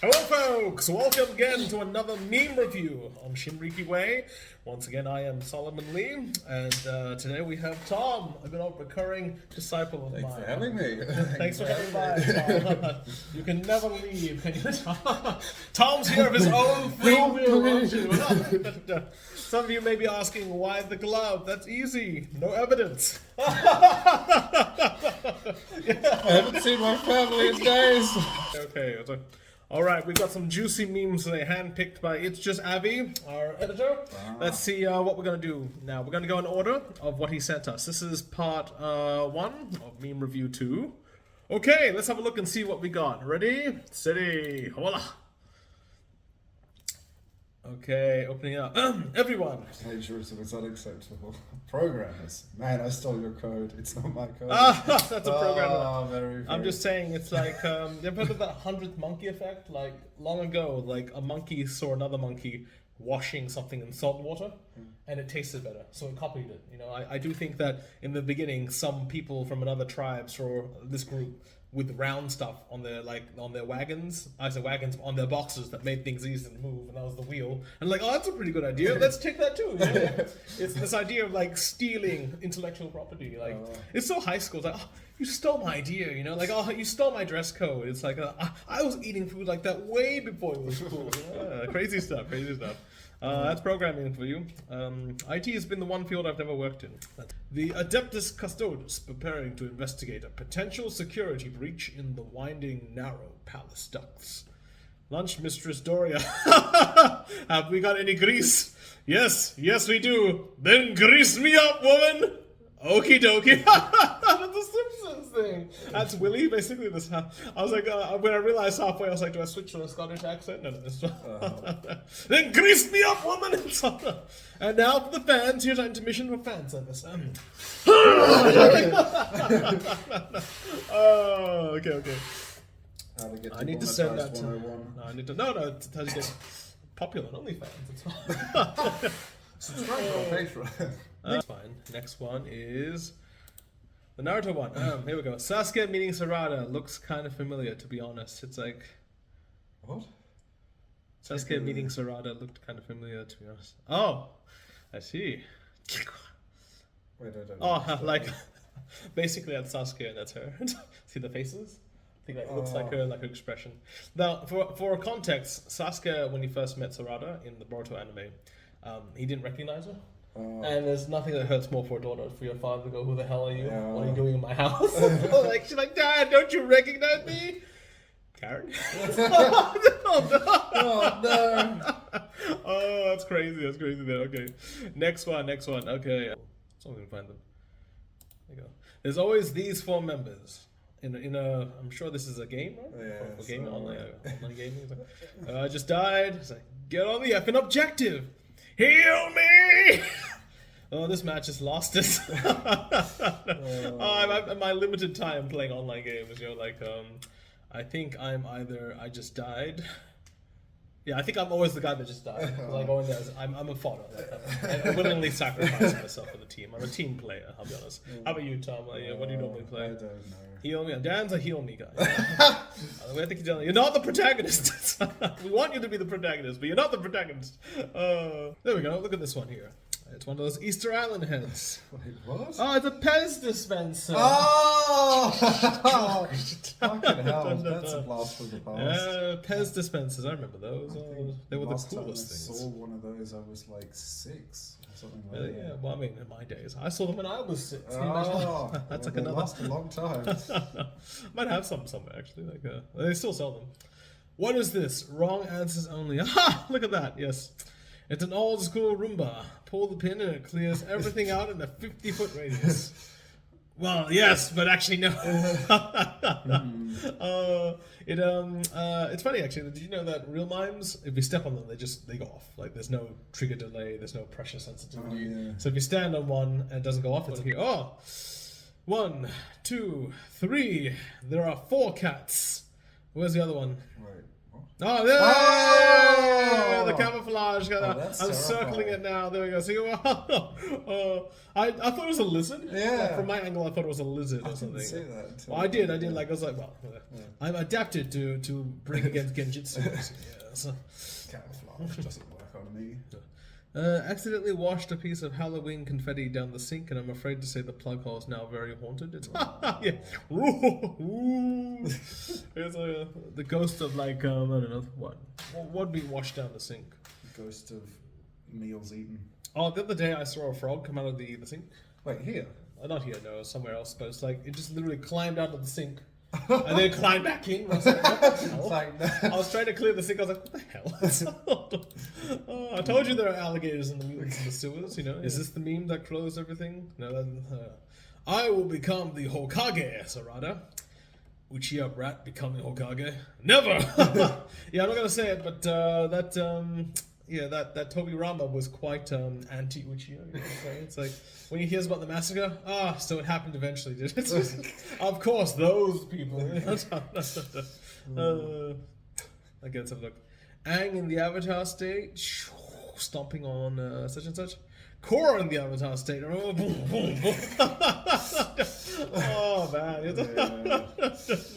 Hello folks, welcome again to another meme review on Shinriki Way. Once again, I am Solomon Lee, and today we have Tom, a good old recurring disciple of mine. Thanks for having me. Thanks for coming by, Tom. You can never leave, can you? Tom's here of his own free will. Some of you may be asking, why the glove? That's easy, no evidence. I haven't seen my family in days. Okay, alright, we've got some juicy memes today, handpicked by It's Just Avi, our editor. Let's see what we're going to do now. We're going to go in order of what he sent us. This is part 1 of Meme Review 2. Okay, let's have a look and see what we got. Ready? Steady. Voila. Okay, opening up. Everyone. Plagiarism is unacceptable. Programmers. Man, I stole your code. It's not my code. That's a programmer. Very I'm just saying, it's like, you ever heard of that 100th monkey effect? Like, long ago, like, a monkey saw another monkey washing something in salt water, and it tasted better, so it copied it. You know, I do think that in the beginning, some people from another tribe saw this group with round stuff on their wagons. I say wagons, on their boxes that made things easy to move, and that was the wheel. And like, oh, that's a pretty good idea. Let's take that too. You know? It's this idea of like stealing intellectual property. Like, it's so high school. It's like, oh, you stole my idea. You know, like, oh, you stole my dress code. It's like, I was eating food like that way before it was cool. Yeah, crazy stuff. Crazy stuff. That's programming for you. IT has been the one field I've never worked in. The Adeptus Custodes preparing to investigate a potential security breach in the winding, narrow palace ducts. Lunch, Mistress Doria. Have we got any grease? Yes, we do. Then grease me up, woman. Okie dokie. That's the Simpsons thing. That's Willie, basically. This. I was like, when I realized halfway, I was like, do I switch to a Scottish accent? No. Then grease me up, woman. And now for the fans. Here's our intermission for fan service. Oh, okay. How to get I need to send that to. 101. No, I need to. No. It's how to get popular on OnlyFans. It's fine. Subscribe to our Patreon. That's fine. Next one is the Naruto one. Here we go. Sasuke meeting Sarada looks kind of familiar, to be honest. It's like, What? Sasuke meeting Sarada looked kind of familiar, to be honest. Oh, I see. Wait, I don't Oh, like basically that's Sasuke and that's her. See the faces? I think it looks like her expression. Now, for context, Sasuke, when he first met Sarada in the Boruto anime, he didn't recognize her. And there's nothing that hurts more for a daughter for your father to go, who the hell are you? What are you doing in my house? She's like, Dad, don't you recognize me? Karen? Oh, no. Oh, that's crazy there. Okay. Next one. Okay. Someone can find them. There you go. There's always these 4 members. In a, I'm sure this is a game, right? Yeah, for gaming, online gaming. It's like, I just died. It's like, get on the effing objective. Heal me! Oh, this match is lost. In my limited time playing online games, you know, like, I think I'm either I just died. Yeah, I think I'm always the guy that just died. Like, going there, I'm a fodder. I willingly sacrifice myself for the team. I'm a team player, I'll be honest. How about you, Tom? What do you normally play? I don't know. Heal me. Dan's a heal me guy. I think you're not the protagonist. We want you to be the protagonist, but you're not the protagonist. There we go. Look at this one here. It's one of those Easter Island heads. Wait, what? Oh, it's a Pez dispenser. Oh! Fucking hell, that's a blast from the past. Pez dispensers. I remember those. They were the coolest time I things. saw one of those, I was like 6 or something like that. Yeah, well, I mean, in my days, I saw them when I was 6. Can you Oh, imagine? That's like they another. last a long time. Might have some somewhere actually. Like they still sell them. What is this? Wrong answers only. Aha! Look at that. Yes, it's an old school Roomba. Pull the pin and it clears everything out in a 50-foot radius. Well, yes, but actually no. It's funny actually. Did you know that real mimes, if you step on them, they go off. Like there's no trigger delay, there's no pressure sensitivity. Oh, yeah. So if you stand on one and it doesn't go off, it's here. Oh, 1, 2, 3. There are 4 cats. Where's the other one? Wait, what? Oh, there! Oh! The camouflage just got. that's I'm circling terrifying. it now. There we go. See, I thought it was a lizard. Yeah. Like, from my angle, I thought it was a lizard or I something. didn't see that. Until Well, I did. Like, I was like, well, I'm adapted to bring against genjutsu. Yeah. So. Camouflage doesn't work on me. Accidentally washed a piece of Halloween confetti down the sink, and I'm afraid to say the plug hole is now very haunted. It's yeah. Ooh. It's the ghost of like I don't know what be washed down the sink. Ghost of meals eaten. Oh, the other day I saw a frog come out of the sink. Wait, here? Not here, no, somewhere else. But it's like it just literally climbed out of the sink. And then climbed back in. I was like, what the hell? I was trying to clear the sink. I was like, what the hell? Oh, I told you there are alligators in the sewers, you know. Is this the meme that closed everything? No, I will become the Hokage, Sarada. Uchiha brat becoming Hokage? Never! Yeah, I'm not going to say it, but that Tobi Rama was quite anti-Uchiha. You know what I'm saying? It's like, when he hears about the massacre, so it happened eventually, did it? Of course, those people. I guess have a look. Aang in the Avatar state, stomping on such and such. Korra in the Avatar state. Oh, boom, boom, boom. Oh, man.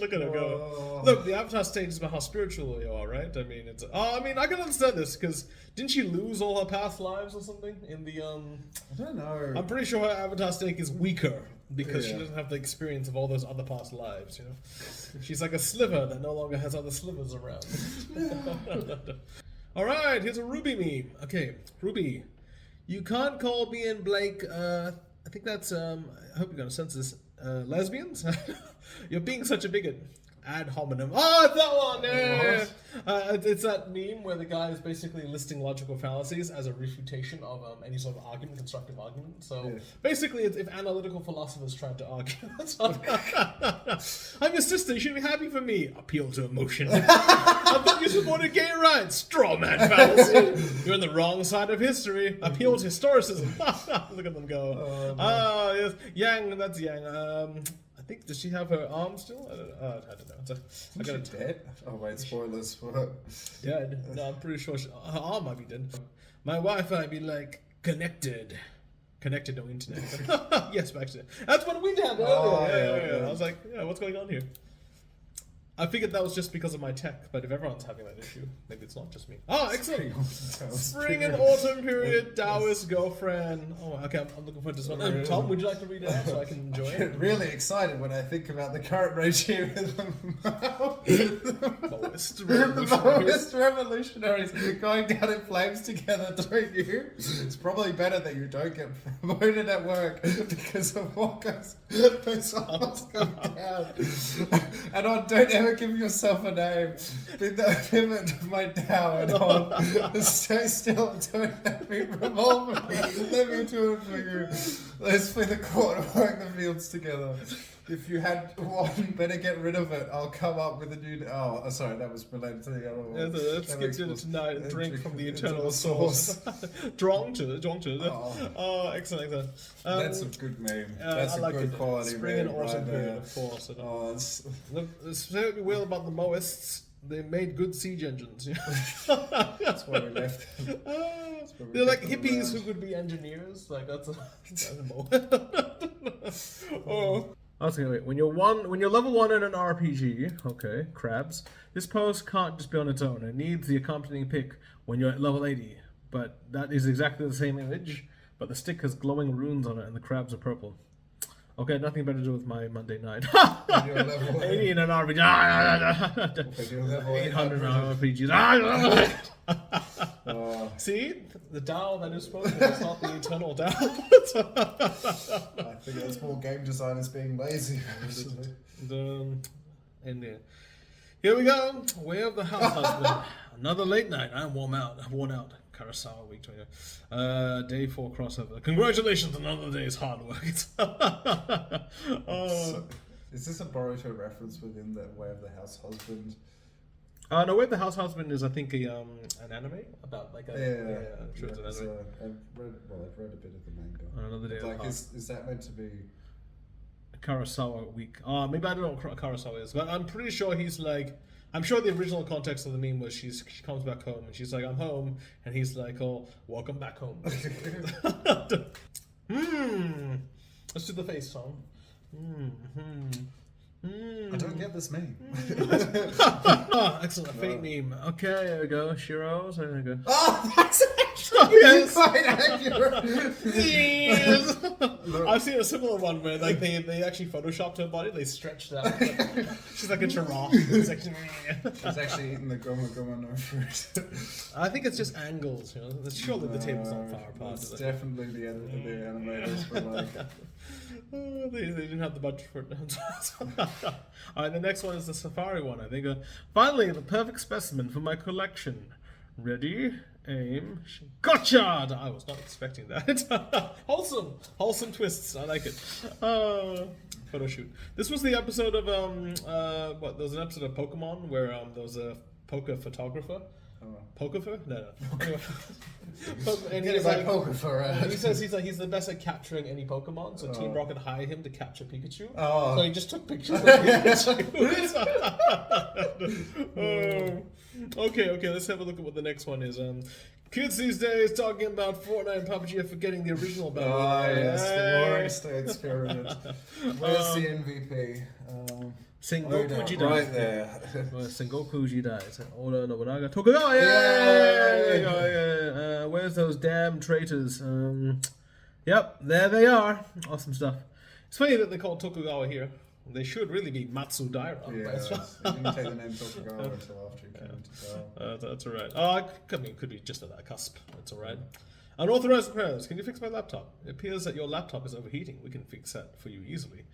Look at him go. Look, the Avatar state is about how spiritual you are, right? I mean, I can understand this, because didn't she lose all her past lives or something in the, I don't know. I'm pretty sure her Avatar state is weaker, because she doesn't have the experience of all those other past lives, you know? She's like a sliver that no longer has other slivers around. Alright, here's a Ruby meme. Okay, Ruby. You can't call me and Blake, I think that's, I hope you're going to censor this, lesbians? You're being such a bigot. Ad hominem. Oh, it's that one! Yeah. It's that meme where the guy is basically listing logical fallacies as a refutation of any sort of argument, constructive argument. So basically, it's if analytical philosophers tried to argue. I'm your sister, you should be happy for me. Appeal to emotion. I thought you supported gay rights. Straw man fallacy. You're on the wrong side of history. Appeal to historicism. Look at them go. Yes. Yang, that's Yang. I think, does she have her arm still? I don't know. I got it dead. Oh wait, spoilers for dead. No, I'm pretty sure her arm might be dead. My Wi-Fi be like connected to internet. Yes, back to that's what we did earlier. Yeah. I was like, what's going on here? I figured that was just because of my tech, but if everyone's having that issue, maybe it's not just me. Oh, excellent! Spring and autumn period, Taoist girlfriend. Oh, okay, I'm looking forward to this one. Tom, would you like to read it out so I can enjoy it? I get really excited when I think about the current regime of the Maoist revolutionaries going down in flames together, don't you? It's probably better that you don't get promoted at work because of what goes down. And don't ever give yourself a name. Be the pivot of my Tao and on. Stay still and don't let me revolve me. Let me do it for you. Let's play the court and work the fields together. If you had one, better get rid of it. I'll come up with a new... Oh, sorry, that was related to the other one. Let's get to tonight and drink from the eternal source. Zhuangzi. Oh, excellent. That's a good meme. That's a good quality meme. Spring and autumn period, of course. Look, say what you will about the Maoists. They made good siege engines. That's why we left. They're like hippies who could be engineers. Like that's a oh. Okay, wait. When you're level 1 in an RPG, okay, crabs. This pose can't just be on its own. It needs the accompanying pick when you're at level 80. But that is exactly the same image, but the stick has glowing runes on it and the crabs are purple. Okay, nothing better to do with my Monday night. 80 in an RPG. 800 in an RPG. See? The Tao that is spoken is not the eternal Tao. I think that's more game designers being lazy. Here we go. Way of the House Husband. Another late night. I'm worn out. Kurosawa week 20. Day 4 crossover. Congratulations on another day's hard work. Is this a Boruto reference within the Way of the House Husband? No, Way of the House Husband is I think an anime about like I've read a bit of the manga. Another day. Like, is that meant to be Kurosawa week? Maybe I don't know what Kurosawa is, but I'm pretty sure he's like. I'm sure the original context of the meme was she comes back home and she's like, I'm home, and he's like, oh, welcome back home. Let's do the face, Tom. I don't get this meme. Excellent, fate meme. Okay, there we go. Shiro's. There we go. Oh, that's actually quite accurate. Yes. I've seen a similar one where like they actually photoshopped her body. They stretched it out. She's like a giraffe. It's like, She's actually eating the goma goma no fruit. I think it's just angles. You know, surely the table's not far apart. It's Is it? definitely the animators were like. Oh, they didn't have the budget for it. Alright, the next one is the safari one, I think. Finally, the perfect specimen for my collection. Ready, aim, gotcha! I was not expecting that. Wholesome twists. I like it. Photo shoot. This was the episode of what? There was an episode of Pokemon where there was a poker photographer. Poker? No. And He's like poker for he says he's the best at capturing any Pokemon, so Team Rocket hired him to capture Pikachu. Oh. So he just took pictures of Pikachu. Okay, let's have a look at what the next one is. Kids these days talking about Fortnite and PUBG are forgetting the original battle. Oh yes, the Warring States period. Where's the MVP? Sengoku Jidai. Right there. Sengoku Jidai. Oda Nobunaga. Tokugawa! Yeah! Where's those damn traitors? Yep, there they are. Awesome stuff. It's funny that they call Tokugawa here. They should really be Matsudaira. Yes, you didn't take the name Tokugawa until after you came to go. That's alright. Oh, I mean, it could be just at that cusp. That's alright. Unauthorized repairs. Can you fix my laptop? It appears that your laptop is overheating. We can fix that for you easily.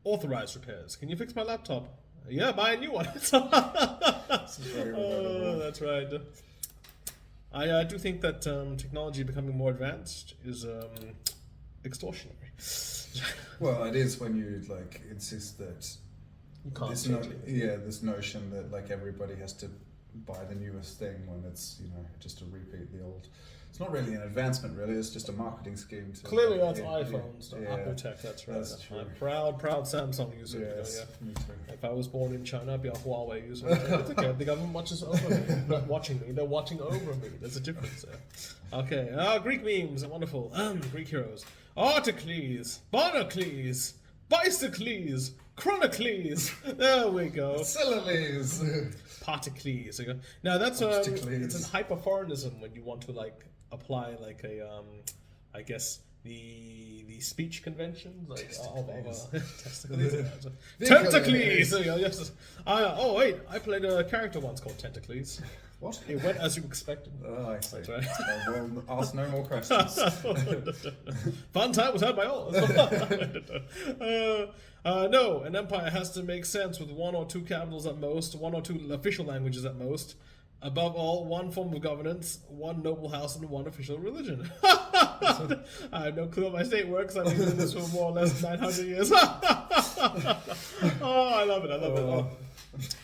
Authorized repairs. Can you fix my laptop? Yeah, buy a new one. This is very relatable. That's right. I do think that technology becoming more advanced is extortionary. Well, it is when you like insist that You can't this change it. this notion that like everybody has to buy the newest thing when it's just to repeat the old. It's not really an advancement, really. It's just a marketing scheme. Clearly, that's iPhones, Apple tech. That's right. That's true. I'm proud Samsung user. Yes, me too. If I was born in China, I'd be a Huawei user. It's okay. The government watches over me. They're not watching me. They're watching over me. There's a difference there. Okay. Greek memes. Wonderful. Greek heroes. Artocles, Barnacles, Bicycles, Chronicles. There we go. Syllables. Particles. Now that's it's an hyperforeignism when you want to like apply like a I guess the speech convention like testicles. Tentacles. There you go. Yes. Oh wait, I played a character once called Tentacles. What? It went as you expected. Oh, I see. That's right. Well, ask no more questions. Fun time was had by all. No, an empire has to make sense with one or two capitals at most, one or two official languages at most. Above all, one form of governance, one noble house, and one official religion. I have no clue how my state works. I've been doing this for more or less 900 years. Oh, I love it.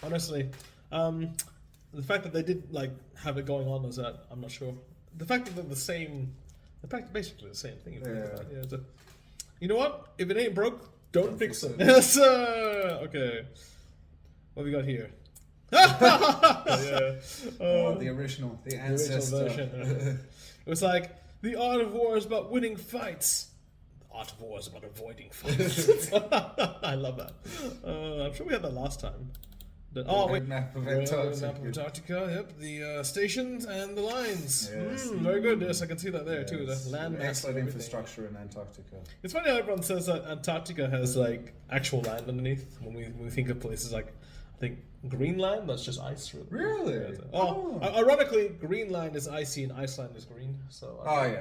Honestly. The fact that they did like have it going on as that, I'm not sure. The fact that they're the same, basically the same thing. You know what? If it ain't broke, don't fix it. Yes, okay. What have we got here? The original, the ancestor. Version. It was like the art of war is about winning fights. The art of war is about avoiding fights. I love that. I'm sure we had that last time. Map of Antarctica. Yep, the stations and the lines. Yes. Very good. Yes, I can see that there too. The land mass. Excellent infrastructure in Antarctica. It's funny how everyone says that Antarctica has like actual land underneath. When we think of places like, I think Greenland, that's just ice. Really? Ironically, Greenland is icy and Iceland is green. So. I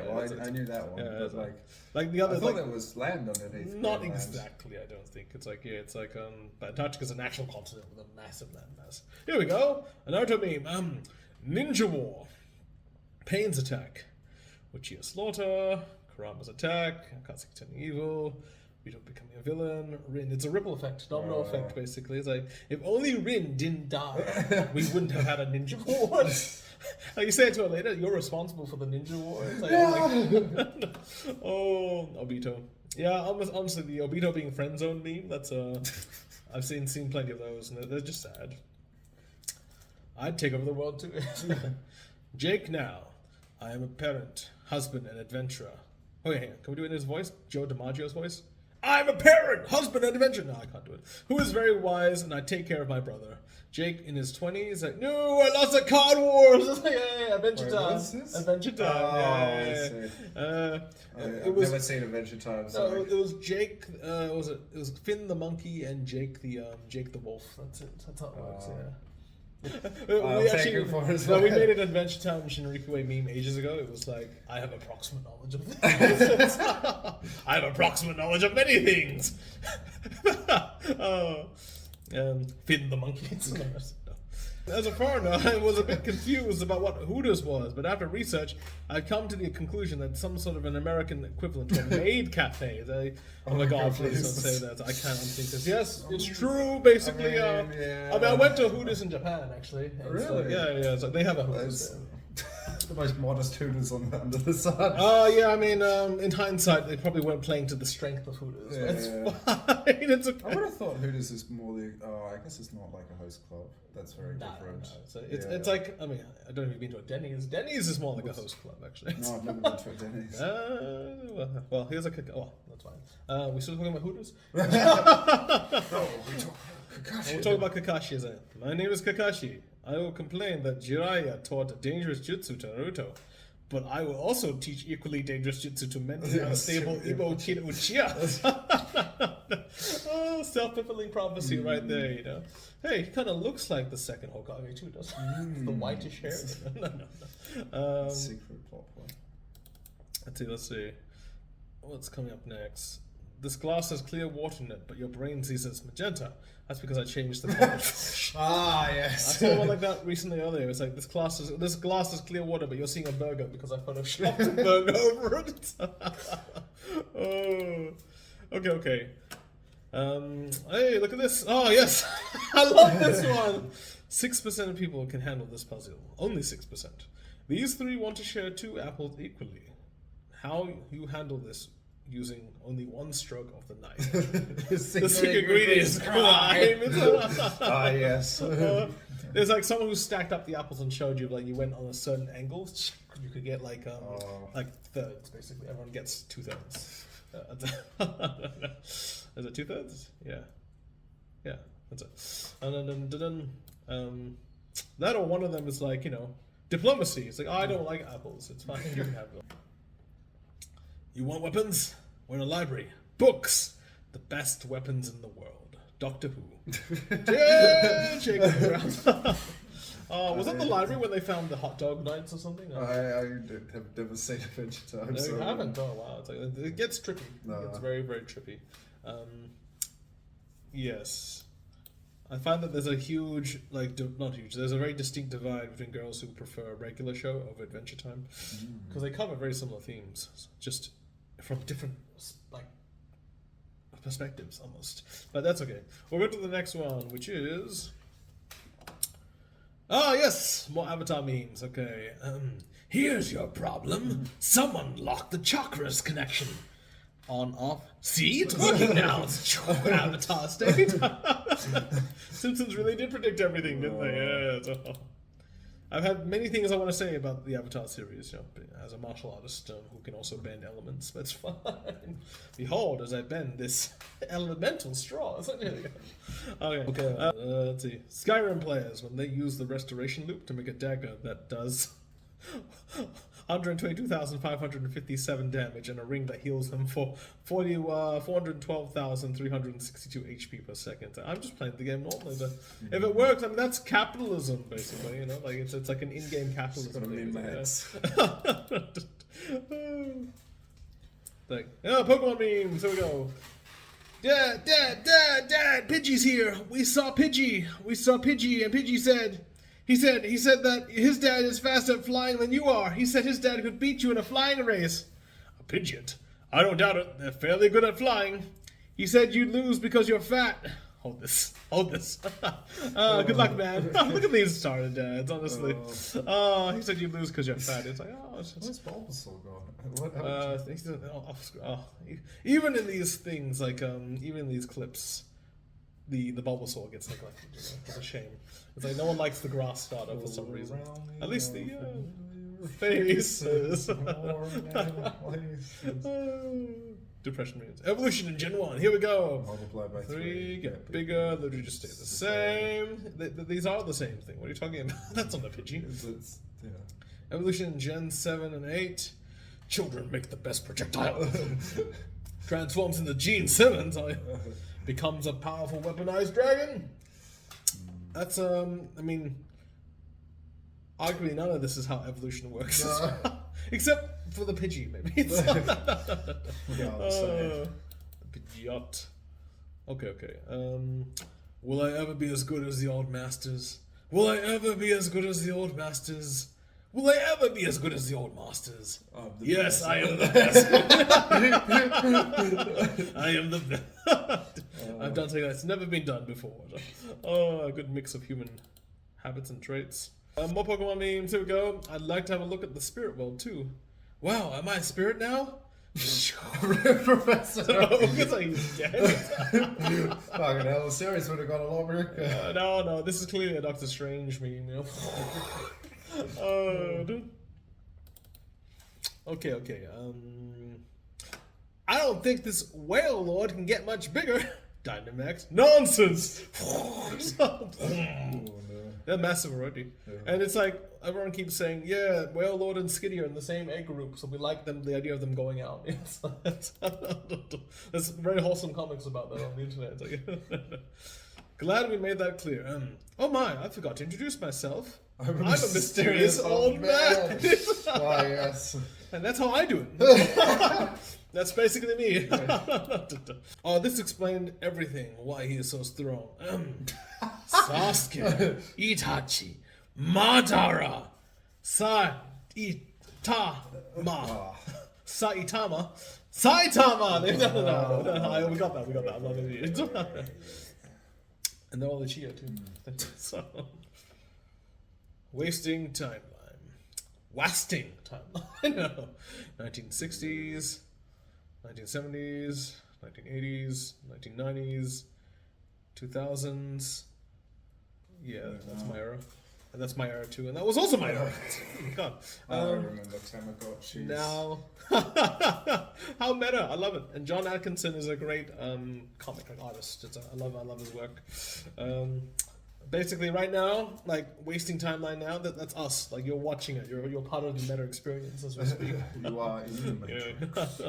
knew that one. Yeah, but like the other. I thought there was land underneath. Not Greenland. exactly. I don't think it's like but Antarctica is an actual continent with a massive landmass. Here we go. An Naruto meme. Ninja War. Pain's attack. Uchiha slaughter. Kurama's attack. Akatsuki turning evil. Rito becoming a villain. Rin. It's a ripple effect, domino effect, basically. It's like, if only Rin didn't die, we wouldn't have had a ninja war. Like you say it to her later, you're responsible for the ninja war. It's like, oh, Obito. Yeah, honestly, the Obito being friend zone meme, that's I've seen plenty of those, and they're just sad. I'd take over the world too. Jake now. I am a parent, husband, and adventurer. Oh yeah, can we do it in his voice? Joe DiMaggio's voice? I'm a parent, husband, and adventurer. No, I can't do it. Who is very wise, and I take care of my brother. Jake in his 20s, like, no, I lost at Card Wars. It's like, yeah, Adventure Time. What's this? Adventure Time. Oh, yeah. I see. It was never seen Adventure Time. no, Sorry. it was Jake. It was Finn the monkey and Jake the wolf. That's it. That's how it works. Yeah. I'll take it for his we word. made an Adventure Time Shinriki Way meme ages ago. It was like, I have approximate knowledge of things. I have approximate knowledge of many things. Finn the monkey. As a foreigner, I was a bit confused about what Hooters was, but after research, I'd come to the conclusion that some sort of an American equivalent to a maid cafe. Oh my god, please don't say that. I can't unthink this. Yes, it's true, basically. I went to Hooters in Japan, actually. Really? Yeah. So they have a Hooters there. The most modest Hooters under the sun. Oh, yeah, I mean, in hindsight, they probably weren't playing to the strength of Hooters. But it's fine. It's okay. I would have thought Hooters is more the. Oh, I guess it's not like a host club. That's very different. No. So it's like, I mean, I don't know if you've been to a Denny's. Denny's is more like a host club, actually. No, I've never been to a Denny's. Well, here's a oh, that's fine. We still talking about Hooters? No, we talk Kakashi. We're talking about Kakashi, isn't it? My name is Kakashi. I will complain that Jiraiya taught dangerous jutsu to Naruto, but I will also teach equally dangerous jutsu to mentally unstable Ibo Kid Uchiha. Oh, self-fulfilling prophecy right there, you know. Hey, he kind of looks like the second Hokage too, doesn't he? The whitish hair. No. Secret plot point. Let's see. What's coming up next? This glass has clear water in it, but your brain sees it's magenta. That's because I changed the color. Yes. I saw one like that recently earlier. It's like this glass is clear water, but you're seeing a burger because I photoshopped a burger over it. Oh, okay. Hey, look at this. Oh yes, I love this one. 6% of people can handle this puzzle. Only 6%. These three want to share 2 apples equally. How you handle this? Using only one stroke of the knife. The secret ingredient is crime. Yes. There's like someone who stacked up the apples and showed you, like, you went on a certain angle, you could get like thirds basically. Everyone gets 2/3. Is it 2/3? Yeah, that's it. And then that or one of them is like, you know, diplomacy. It's like, oh, I don't like apples. It's fine. You can have them. You want weapons? We're in a library. Books! The best weapons in the world. Doctor Who. Yeah, shake it around. Was that the library when they found the hot dog nights or something? I have never seen Adventure Time. No, you haven't? Oh, wow. It's like, it gets trippy. No. It gets very, very trippy. Yes. I find that there's a huge, not huge, there's a very distinct divide between girls who prefer a regular show over Adventure Time. Because they cover very similar themes. Just from different, perspectives, almost. But that's okay. We'll go to the next one, which is... yes! More Avatar memes. Okay. Here's your problem. Someone locked the chakras connection. On, off. See? It's working now. It's Avatar state. Simpsons really did predict everything, didn't they? Yeah. I've had many things I want to say about the Avatar series, you know, as a martial artist who can also bend elements. That's fine. Behold, as I bend this elemental straw. Okay. Let's see. Skyrim players, when they use the restoration loop to make a dagger that does 122,557 damage and a ring that heals them for 412,362 HP per second. I'm just playing the game normally, but if it works, I mean, that's capitalism, basically, you know, like it's like an in-game capitalism. Pokemon memes, here we go. Dad, Pidgey's here. We saw Pidgey, and Pidgey said... He said that his dad is faster at flying than you are. He said his dad could beat you in a flying race. A Pidgeot? I don't doubt it. They're fairly good at flying. He said you'd lose because you're fat. Hold this. Good luck, man. Look at these started dads, honestly. He said you'd lose because you're fat. It's like, it's just... Where's Bulbasaur gone? Even in these things, even in these clips, the Bulbasaur gets neglected. You know? It's a shame. It's like no one likes the grass starter for some reason. At least the faces. Depression means evolution in Gen 1. Here we go. Multiply by 3 get bigger. They just stay the same. These are the same thing. What are you talking about? That's not a Pidgey. Yeah. Evolution in Gen 7 and 8. Children make the best projectile. Transforms into Gene Simmons. Becomes a powerful weaponized dragon. That's I mean, arguably none of this is how evolution works, except for the Pidgey, maybe. Pidgeot. Okay. Will I ever be as good as the old masters? Will I ever be as good as the old masters? Will I ever be as good as the old masters? Yes, I am the best. I am the best. I've done something that's never been done before. Oh, a good mix of human habits and traits. More Pokemon memes. Here we go. I'd like to have a look at the spirit world too. Wow, am I a spirit now? Professor. Oh, because he's dead. Fucking hell, the series would have got a lot more. No, this is clearly a Doctor Strange meme, you know. Oh, dude. Okay. I don't think this whale lord can get much bigger. Dynamax. Nonsense. They're massive already. Yeah. And it's like, everyone keeps saying, yeah, Whale Lord and Skitty are in the same egg group, so we like them, the idea of them going out. There's very wholesome comics about that on the internet. It's like, glad we made that clear. Oh my, I forgot to introduce myself. I'm a mysterious old man. Why, yes. And that's how I do it. That's basically me. Oh, this explained everything, why he is so strong. Sasuke, Itachi, Madara, Saitama, Saitama. No. We got that. I'm not an idiot. And they're all the Chia too. So, wasting timeline. No. 1960s, 1970s, 1980s, 1990s, 2000s. Yeah, that's my era. And that's my era too. And that was also my era. God. I remember Tamagotchis. Now, how meta. I love it. And John Atkinson is a great comic artist. I love his work. Basically, right now, like wasting timeline now, that's us. Like you're watching it. You're part of the meta experience as we speak. You are in the Matrix.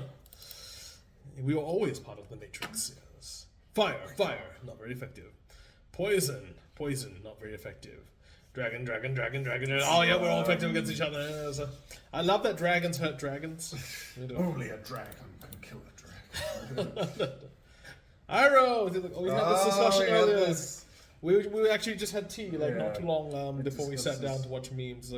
We were always part of the Matrix. Yes. Fire, not very effective. Poison, not very effective. Dragon. Oh yeah, we're all effective against each other. So, I love that dragons hurt dragons. Only a dragon can kill a dragon. Iroh! We had this discussion earlier. We actually just had tea not too long before we sat down to watch memes.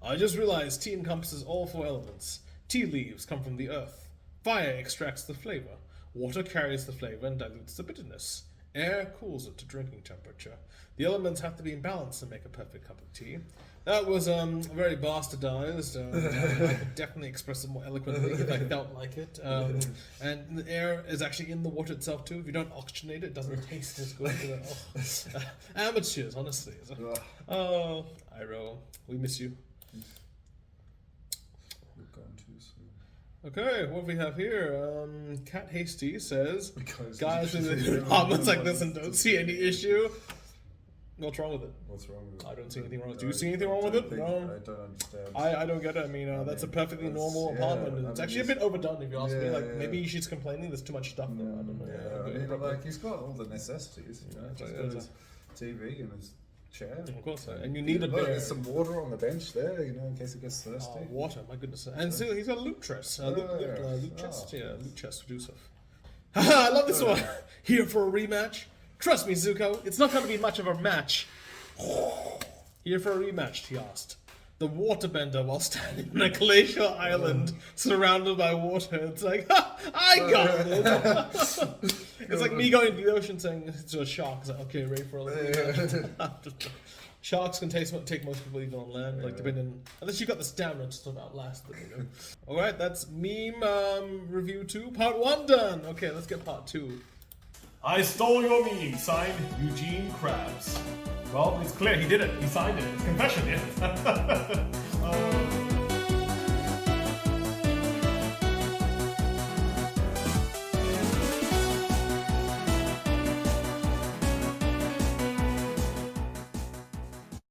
I just realized tea encompasses all 4 elements. Tea leaves come from the earth. Fire extracts the flavor. Water carries the flavor and dilutes the bitterness. Air cools it to drinking temperature. The elements have to be in balance to make a perfect cup of tea. That was very bastardized. I could definitely express it more eloquently if I felt like it. And the air is actually in the water itself too. If you don't oxygenate it, it doesn't taste as good. Amateurs, honestly. Oh, Iroh, we miss you. Okay, what we have here? Cat Hasty says, guys in comments like this and don't see any issue. What's wrong with it? I don't see anything wrong with it. Do you see anything wrong with it? No. I don't understand. I don't get it. I mean, that's a perfectly normal apartment. It's actually a bit overdone, if you ask me. Like, maybe she's complaining there's too much stuff there. I don't know. He's got all the necessities. He's got his TV and his chair. Of course, and you need a bear. There's some water on the bench there, in case it gets thirsty. Water, my goodness. And still, he's got a loot chest. Loot chest to do stuff. I love this one. Here for a rematch. Trust me, Zuko, it's not going to be much of a match. Here for a rematch, he asked. The waterbender while standing on a glacial island surrounded by water. It's like, I got it. It's like me going to the ocean saying to a shark. It's like, okay, ready for a little Sharks can take most people even on land, depending, unless you got the stamina to sort of outlast them, Alright, that's meme review 2, part 1 done. Okay, let's get part 2. I stole your meme, signed Eugene Krabs. Well, it's clear he did it. He signed it. It's confession, yeah.